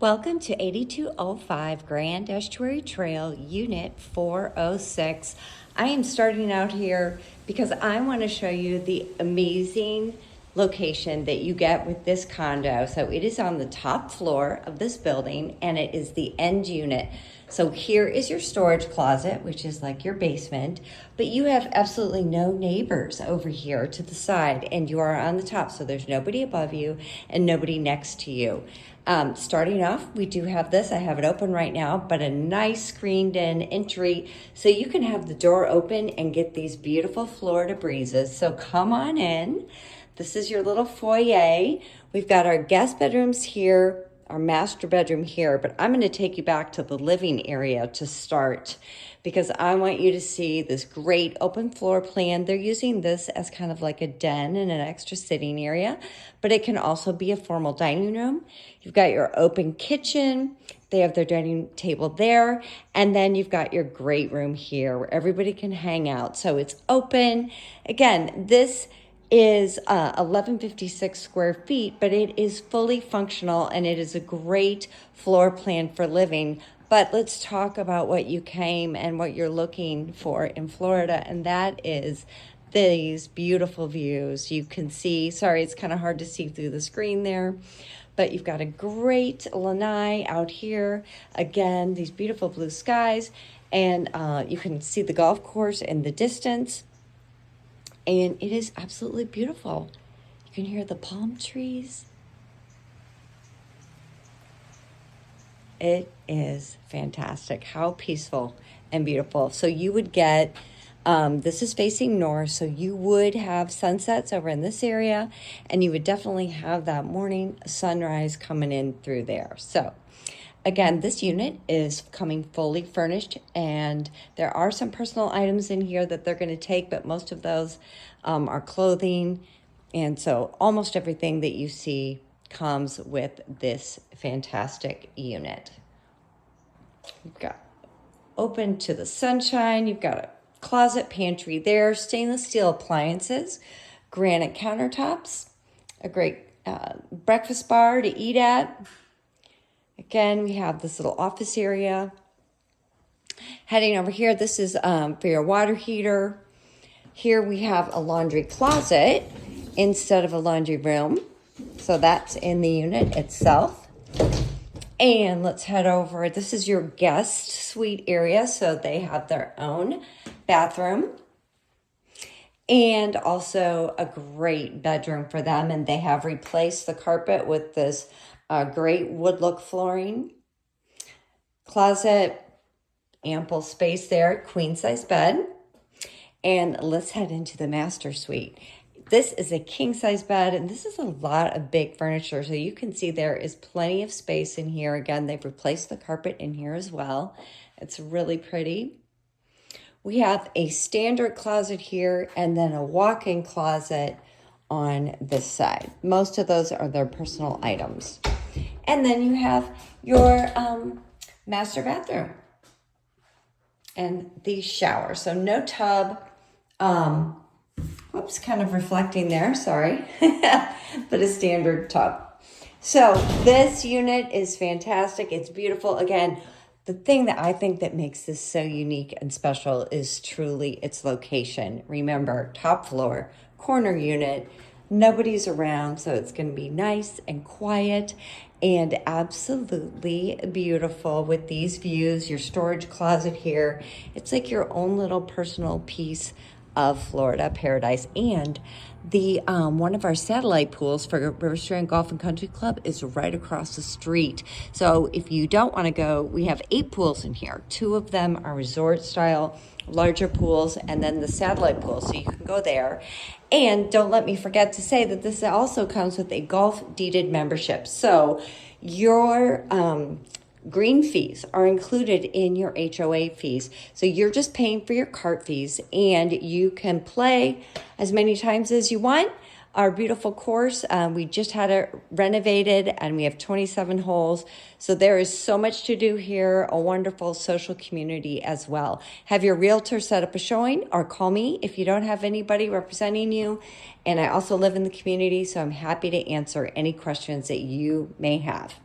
Welcome to 8205 Grand Estuary Trail, Unit 406. I am starting out here because I want to show you the amazing location that you get with this condo. So it is on the top floor of this building and it is the end unit. So here is your storage closet, which is like your basement, but you have absolutely no neighbors over here to the side and you are on the top. So there's nobody above you and nobody next to you. Starting off, we do have this. I have it open right now, but a nice screened in entry so you can have the door open and get these beautiful Florida breezes. So come on in. This is your little foyer. We've got our guest bedrooms here, our master bedroom here, but I'm going to take you back to the living area to start because I want you to see this great open floor plan. They're using this as kind of like a den and an extra sitting area, but it can also be a formal dining room. You've got your open kitchen. They have their dining table there. And then you've got your great room here where everybody can hang out. So it's open. Again, this is 1156 square feet, but it is fully functional and it is a great floor plan for living. But let's talk about what you came and what you're looking for in Florida, and that is these beautiful views. You can see, sorry, it's kind of hard to see through the screen there, but you've got a great lanai out here. Again, these beautiful blue skies, and you can see the golf course in the distance. And it is absolutely beautiful. You can hear the palm trees. It is fantastic. How peaceful and beautiful. So you would get, this is facing north, so you would have sunsets over in this area, and you would definitely have that morning sunrise coming in through there. So again, this unit is coming fully furnished, and there are some personal items in here that they're going to take, but most of those are clothing. And so almost everything that you see comes with this fantastic unit. You've got open to the sunshine. You've got a closet pantry there, stainless steel appliances, granite countertops, a great breakfast bar to eat at. Again, we have this little office area. Heading over here, this is for your water heater. Here we have a laundry closet instead of a laundry room. So that's in the unit itself. And let's head over. This is your guest suite area. So they have their own bathroom and also a great bedroom for them. And they have replaced the carpet with this great wood look flooring. Closet, ample space there, queen size bed. And let's head into the master suite. This is a king size bed, and this is a lot of big furniture. So you can see there is plenty of space in here. Again, they've replaced the carpet in here as well. It's really pretty. We have a standard closet here and then a walk-in closet on this side. Most of those are their personal items. And then you have your master bathroom and the shower. So no tub. Whoops, kind of reflecting there, sorry. But a standard tub. So this unit is fantastic. It's beautiful. Again, the thing that I think that makes this so unique and special is truly its location. Remember, top floor, corner unit, nobody's around, so it's going to be nice and quiet and absolutely beautiful with these views. Your storage closet here. It's like your own little personal piece of Florida paradise. And the one of our satellite pools for Strand Golf and Country Club is right across the street. So if you don't want to go, we have 8 pools in here. 2 of them are resort style, larger pools, and then the satellite pool, so you can go there. And don't let me forget to say that this also comes with a golf deeded membership. So your green fees are included in your HOA fees. So you're just paying for your cart fees, and you can play as many times as you want. Our beautiful course, we just had it renovated and we have 27 holes. So there is so much to do here, a wonderful social community as well. Have your realtor set up a showing or call me if you don't have anybody representing you. And I also live in the community, so I'm happy to answer any questions that you may have.